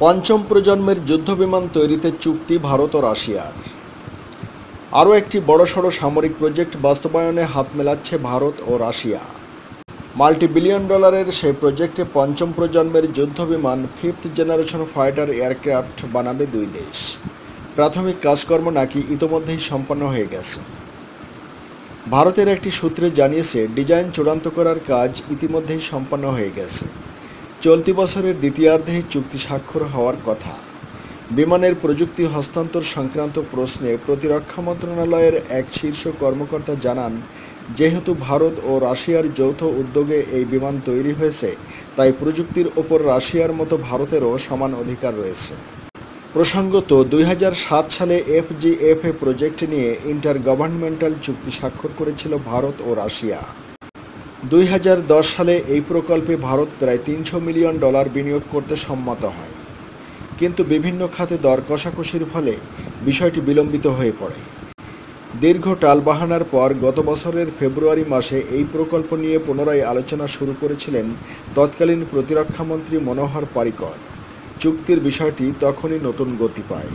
পঞ্চম প্রজন্মের যুদ্ধবিমান তৈরিতে চুক্তি ভারত ও রাশিয়ার। আরও একটি বড়সড় সামরিক প্রজেক্ট বাস্তবায়নে হাত মেলাচ্ছে ভারত ও রাশিয়া। মাল্টি-বিলিয়ন ডলারের সেই প্রজেক্টে পঞ্চম প্রজন্মের যুদ্ধবিমান ফিফথ জেনারেশন ফাইটার এয়ারক্রাফট বানাবে দুই দেশ। প্রাথমিক কাজকর্ম নাকি ইতোমধ্যেই সম্পন্ন হয়ে গেছে। ভারতের একটি সূত্রে জানিয়েছে, ডিজাইন চূড়ান্ত করার কাজ ইতিমধ্যেই সম্পন্ন হয়ে গেছে। চলতি বছরের দ্বিতীয়ার্ধে চুক্তি স্বাক্ষর হওয়ার কথা। বিমানের প্রযুক্তি হস্তান্তর সংক্রান্ত প্রশ্নে প্রতিরক্ষা মন্ত্রণালয়ের এক শীর্ষ কর্মকর্তা জানান, যেহেতু ভারত ও রাশিয়ার যৌথ উদ্যোগে এই বিমান তৈরি হয়েছে, তাই প্রযুক্তির ওপর রাশিয়ার মতো ভারতেরও সমান অধিকার রয়েছে। প্রসঙ্গত, 2007 সালে FGFA প্রজেক্ট নিয়ে ইন্টার গভর্নমেন্টাল চুক্তি স্বাক্ষর করেছিল ভারত ও রাশিয়া। 2010 সালে এই প্রকল্পে ভারত প্রায় $300 মিলিয়ন বিনিয়োগ করতে সম্মত হয়, কিন্তু বিভিন্ন খাতে দর কষাকষির ফলে বিষয়টি বিলম্বিত হয়ে পড়ে। দীর্ঘ টালবাহানার পর গত বছরের ফেব্রুয়ারি মাসে এই প্রকল্প নিয়ে পুনরায় আলোচনা শুরু করেছিলেন তৎকালীন প্রতিরক্ষামন্ত্রী মনোহর পারিকর। চুক্তির বিষয়টি তখনই নতুন গতি পায়।